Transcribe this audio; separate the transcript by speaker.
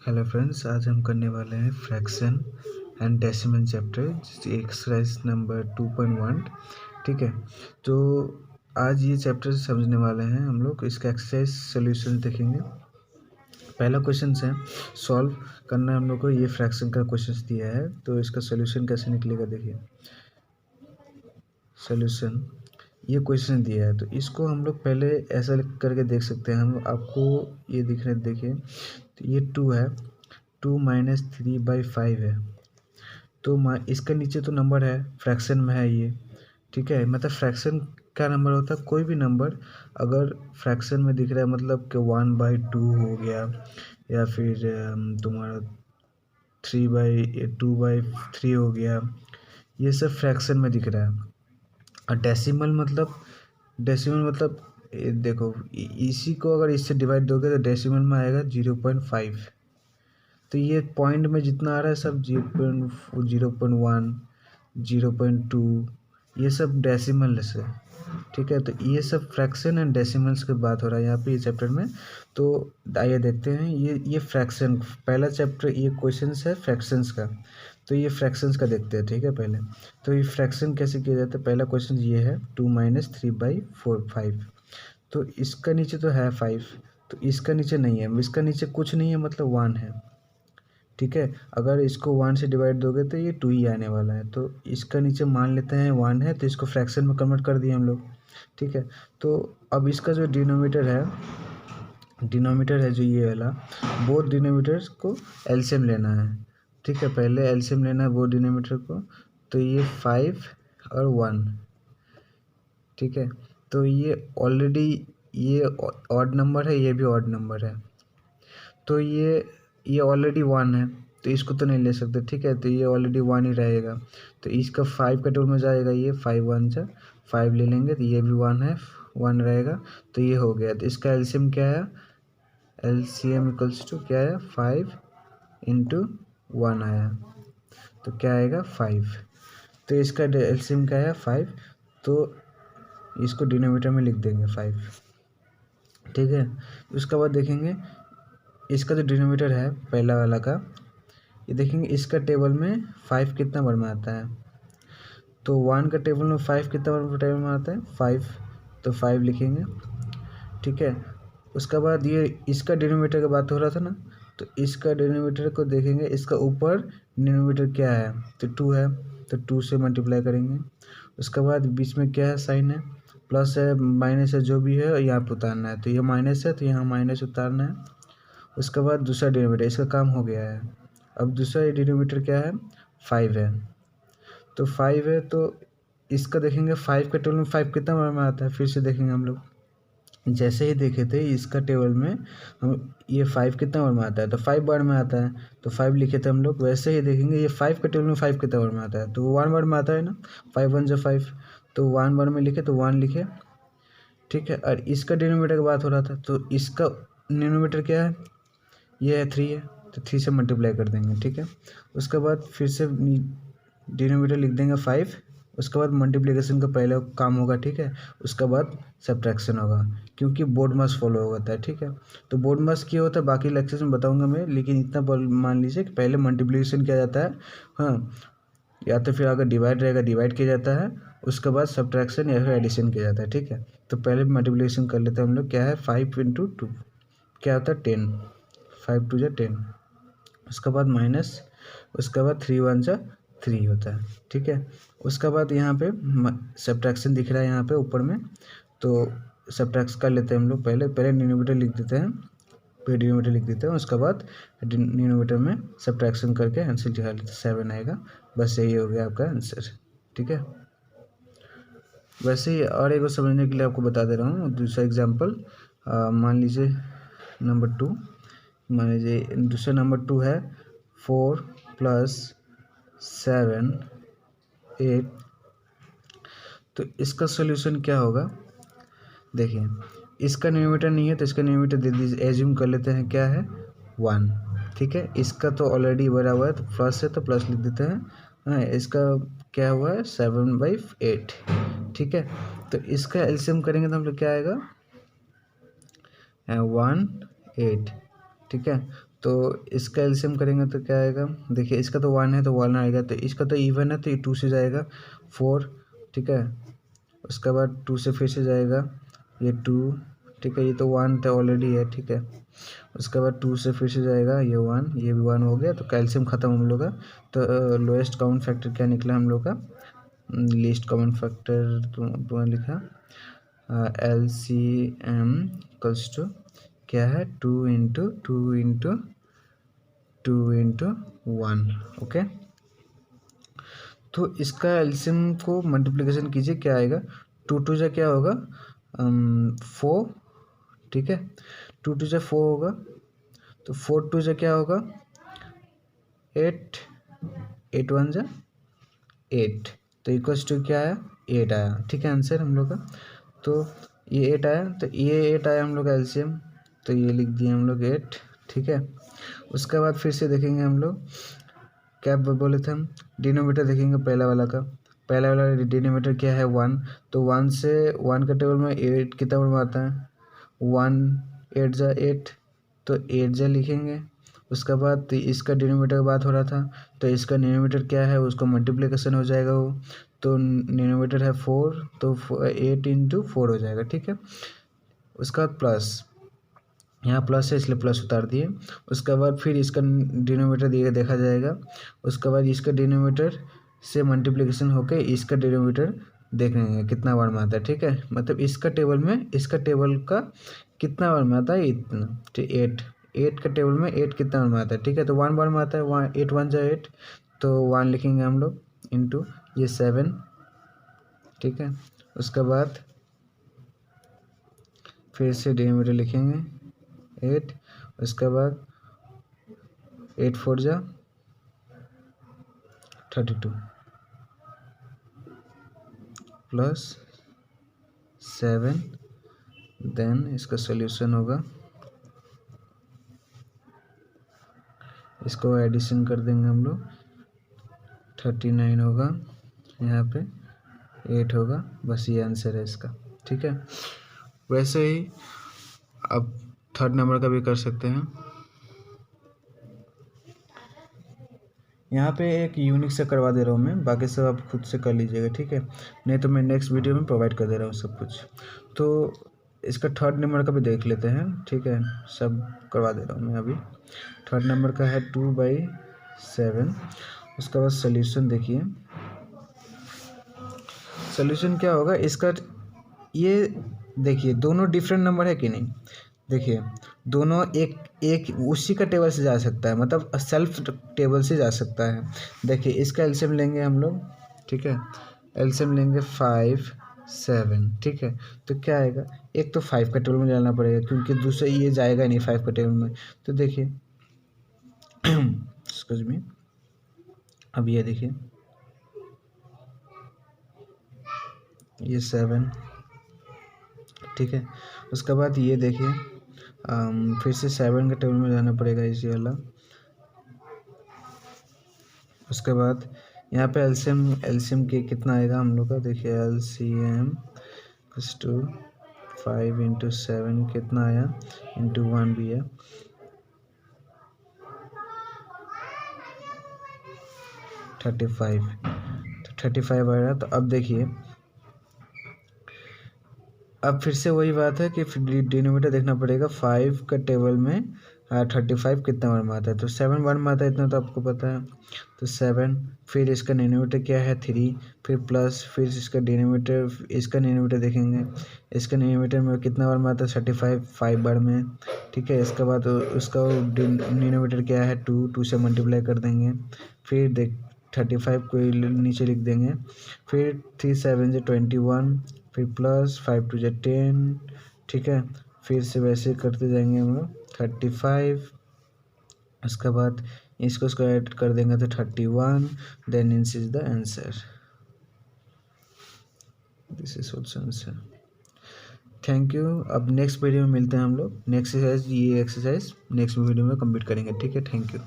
Speaker 1: Hello friends, आज हम करने वाले हैं fraction and decimal chapter exercise number 2.1। ठीक है, तो आज ये चैप्टर समझने वाले हैं हम लोग। इसका एक्सरसाइज सॉल्यूशन देखेंगे। पहला क्वेश्चन है, सॉल्व करना है हम लोग को। ये फ्रैक्शन का क्वेश्चन दिया है, तो इसका सॉल्यूशन कैसे निकलेगा देखिए। सॉल्यूशन, ये क्वेश्चन दिया है तो इसको हम लोग पहले ऐसा करके देख सकते हैं। हम आपको ये दिख रहे, देखिए तो ये 2 है, 2 माइनस 3/5 है। तो इसके नीचे तो नंबर है, फ्रैक्शन में है ये। ठीक है, मतलब फ्रैक्शन का नंबर होता है कोई भी नंबर अगर फ्रैक्शन में दिख रहा है, मतलब कि 1/2 हो गया या फिर तुम्हारा 2/3 हो गया, ये सब फ्रैक्शन में दिख रहा है। और डेसिमल मतलब देखो इसी को अगर इससे डिवाइड दोगे तो डेसिमल में आएगा 0.5। तो ये पॉइंट में जितना आ रहा है सब 0.1, 0.2, ये सब डेसिमल से। ठीक है, तो ये सब फ्रैक्शन एंड डेसिमल्स की बात हो रहा है यहाँ पे ये चैप्टर में। तो आइए देखते हैं ये फ्रैक्शन, पहला चैप्टर ये क्वेश्चन है फ्रैक्शंस का। तो ये फ्रैक्शंस का देखते हैं। ठीक है, पहले तो ये फ्रैक्शन कैसे किया जाता है। पहला क्वेश्चन ये है 2 माइनस 3/5। तो इसका नीचे तो है 5, तो इसका नीचे नहीं है, इसका नीचे कुछ नहीं है, मतलब 1 है। ठीक है, अगर इसको 1 से डिवाइड दोगे तो ये 2 ही आने वाला है। तो इसका नीचे मान लेते हैं 1 है, तो इसको फ्रैक्शन में कन्वर्ट कर दिए हम लोग। ठीक है, तो अब इसका जो डिनोमीटर है जो ये वाला, बोथ डिनोमीटर्स को एलसीएम लेना है। ठीक है, पहले एलसीएम लेना है बोथ डिनोमीटर को। तो ये 5 और 1। ठीक है, तो ये ऑलरेडी ये ऑड नंबर है, ये भी ऑड नंबर है। तो ये ऑलरेडी 1 है, तो इसको तो नहीं ले सकते। ठीक है, तो ये ऑलरेडी 1 ही रहेगा। तो इसका 5 का टेबल में जाएगा, ये 5 1 जा 5 ले लेंगे, तो ये भी 1 है, 1 रहेगा। तो ये हो गया। तो इसका एलसीएम क्या है, एलसीएम इक्वल्स टू क्या है, 5 इंटू 1 आया, तो क्या आएगा 5। तो इसका एलसीएम क्या है 5, तो इसको डिनोमीटर में लिख देंगे 5। ठीक है, उसके बाद देखेंगे इसका जो डिनोमीटर है पहला वाला का, ये देखेंगे इसका टेबल में 5 कितना बार में आता है। तो 1 का टेबल में 5 कितना बार टेबल में आता है, 5, तो 5 लिखेंगे। ठीक है, उसके बाद ये इसका डिनोमीटर का बात हो रहा था ना, तो इसका डिनोमीटर को देखेंगे, इसका ऊपर डिनोमीटर क्या है, तो 2 है, तो 2 से मल्टीप्लाई करेंगे। उसके बाद बीच में क्या है, साइन है, प्लस है माइनस है, जो भी है यहाँ पे उतारना है। तो ये माइनस है, तो यहाँ माइनस उतारना है। उसके बाद दूसरा डिनोमीटर, इसका काम हो गया है। अब दूसरा डिनोमीटर क्या है, 5 है। तो 5 है, तो इसका देखेंगे 5 के टेबल में 5 कितना बार में आता है, फिर से देखेंगे हम लोग। जैसे ही देखे थे इसका टेबल में हम ये 5 कितना बार में आता है, तो 5 बार में आता है, तो 5 लिखे थे हम लोग। वैसे ही देखेंगे ये 5 के टेबल में 5 कितना बार में आता है, तो 1 बार में आता है ना, 5 1 जा 5, तो 1 बार में लिखे तो 1 लिखे। ठीक है, और इसका डिनोमीटर की बात हो रहा था, तो इसका डिनोमीटर क्या है, ये है 3 है, तो 3 से मल्टीप्लाई कर देंगे। ठीक है, उसके बाद फिर से डिनोमीटर लिख देंगे 5। उसके बाद मल्टीप्लिकेशन का पहले काम होगा। ठीक है, उसके बाद सब्ट्रैक्शन होगा, क्योंकि बोर्ड मास फॉलो होता है। ठीक है, तो बोर्ड मास क्या होता है बाकी लेक्चर्स में बताऊंगा मैं, लेकिन इतना मान लीजिए कि पहले मल्टीप्लिकेशन किया जाता है। हाँ, या तो फिर अगर डिवाइड रहेगा डिवाइड किया जाता है, उसके बाद सब्ट्रैक्शन या फिर एडिशन किया जाता है। ठीक है, तो पहले मल्टीप्लिकेशन कर लेते हैं हम लोग। क्या है, 5 इंटू 2 क्या होता है 10, 5 2 जा 10। उसके बाद माइनस, उसके बाद 3 1 जा 3 होता है। ठीक है, उसके बाद यहाँ पे सब्ट्रैक्शन दिख रहा है यहाँ पे ऊपर में, तो सब्ट्रैक्ट कर लेते हैं हम लोग। पहले डिनोमीटर लिख देते हैं, फिर डिनोमीटर लिख देते हैं, उसके बाद डिनोमीटर में सब्ट्रैक्शन करके आंसर दिखा लेते हैं, 7 आएगा। बस यही हो गया आपका आंसर। ठीक है, वैसे ही और एक समझने के लिए आपको बता दे रहा हूँ दूसरा एग्जाम्पल। मान लीजिए नंबर 2, मान लीजिए दूसरा नंबर 2 है 4 + 7 8। तो इसका सॉल्यूशन क्या होगा, देखिए इसका न्यूमरेटर नहीं है, तो इसका न्यूमरेटर दे दीजिए, एज्यूम कर लेते हैं क्या है 1। ठीक है, इसका तो ऑलरेडी बड़ा हुआ है, तो प्लस है तो प्लस लिख देते हैं। हाँ, इसका क्या हुआ है 7/8। ठीक है, तो इसका एलसीएम करेंगे तो हम लोग क्या आएगा 1 8। ठीक है, तो इसका एलसीएम करेंगे तो क्या आएगा, देखिए इसका तो 1 है तो 1 आएगा, तो इसका तो इवन है तो ये 2 से जाएगा 4, ठीक है। उसके बाद 2 से फिर से जाएगा ये 2, ठीक है। ये तो 1 तो ऑलरेडी है, ठीक है। उसके बाद 2 से फिर से जाएगा ये 1, ये भी 1 हो गया, तो कैल्शियम ख़त्म हम लोग का। तो लोएस्ट कॉमन फैक्टर क्या निकला हम लोग का, लीस्ट कॉमन फैक्टर तुमने लिखा LCM इक्वल्स टू क्या है, 2 × 1, ओके। तो इसका एलसीएम को मल्टीप्लिकेशन कीजिए, क्या आएगा, 2 जा क्या होगा 4, ठीक है। 2 जा 4 होगा, तो 4 जा क्या होगा 8, 8 जा 8, तो इक्वल्स टू क्या आया 8 आया, ठीक है आंसर हम लोग का। तो ये 8 आया, तो ये 8 आया हम लोग का एलसीएम, तो ये लिख दिए हम लोग 8, ठीक है। उसके बाद फिर से देखेंगे हम लोग, क्या बोले थे हम, डिनोमीटर देखेंगे पहला वाला डिनोमीटर क्या है 1, तो 1 से 1 का टेबल में 8 कितना बार में आता है 1, 8 जा 8, तो 8 जा लिखेंगे। उसके बाद इसका डिनोमीटर की बात हो रहा था, तो इसका डिनोमीटर क्या है उसको मल्टीप्लिकेशन हो जाएगा वो, तो डिनोमीटर है 4, तो 8 × 4 हो जाएगा, ठीक है। उसका बाद प्लस, यहाँ प्लस है इसलिए प्लस उतार दिए। उसके बाद फिर इसका डिनोमीटर दिए देखा जाएगा, उसके बाद इसका डिनोमीटर से मल्टीप्लिकेशन होके इसका डिनोमीटर देखेंगे कितना बार में आता है, ठीक है। मतलब इसका टेबल का कितना बार में आता है इतना, ठीक 8 का टेबल में 8 कितना बार में आता है, ठीक है। तो 1 बार में आता है 8 1 जा 8, तो 1 लिखेंगे हम लोग इंटू ये 7, ठीक है। उसके बाद फिर से डिनोमीटर लिखेंगे 8, उसके बाद 8 4 जा 32 प्लस 7, देन इसका सॉल्यूशन होगा, इसको एडिशन कर देंगे हम लोग 39 होगा, यहाँ पे 8 होगा, बस ये आंसर है इसका, ठीक है। वैसे ही अब थर्ड नंबर का भी कर सकते हैं। यहाँ पे एक यूनिक से करवा दे रहा हूँ मैं, बाकी सब आप खुद से कर लीजिएगा, ठीक है। नहीं तो मैं नेक्स्ट वीडियो में प्रोवाइड कर दे रहा हूँ सब कुछ। तो इसका थर्ड नंबर का भी देख लेते हैं, ठीक है, सब करवा दे रहा हूँ मैं अभी। थर्ड नंबर का है 2/7। उसका बाद सोल्यूशन देखिए, सोल्यूशन क्या होगा इसका, ये देखिए दोनों डिफरेंट नंबर है कि नहीं, देखिए दोनों एक उसी का टेबल से जा सकता है, मतलब सेल्फ टेबल से जा सकता है। देखिए इसका एलसीएम लेंगे हम लोग, ठीक है, एलसीएम लेंगे 5 7, ठीक है। तो क्या आएगा, एक तो 5 का टेबल में जाना पड़ेगा क्योंकि दूसरा ये जाएगा नहीं 5 का टेबल में। तो देखिए एक्सक्यूज मी, अब ये देखिए ये 7, ठीक है। उसके बाद ये देखिए फिर से 7 के टेबल में जाना पड़ेगा इसी वाला। उसके बाद यहाँ पे एलसीएम के कितना आएगा हम लोग का, देखिए LCM = 5 × 7 कितना आया, इंटू 1 भी है, 35, तो 35 आएगा। तो अब देखिए, अब फिर से वही बात है कि डिनोमीटर देखना पड़ेगा 5 का टेबल में 35 कितना बार में आता है, तो 7 बार में आता है, इतना तो आपको पता है। तो 7, फिर इसका डिनोमीटर क्या है 3, फिर प्लस, फिर इसका डिनोमीटर देखेंगे, इसका डिनोमीटर में कितना बार में आता है 35 5 बार में, ठीक है। इसके बाद उसका डिनोमीटर क्या है 2 से मल्टीप्लाई कर देंगे, फिर देख 35 को नीचे लिख देंगे, फिर 3 7 × 21, फिर प्लस 5 2 × 10, ठीक है। फिर से वैसे करते जाएंगे हम लोग 35, उसके बाद इसको ऐड कर देंगे तो 31, then this is the answer, this is also answer. Thank you. अब नेक्स्ट वीडियो में मिलते हैं हम लोग, नेक्स्ट एक्सरसाइज ये एक्सरसाइज नेक्स्ट वीडियो में कंप्लीट करेंगे, ठीक है। Thank you.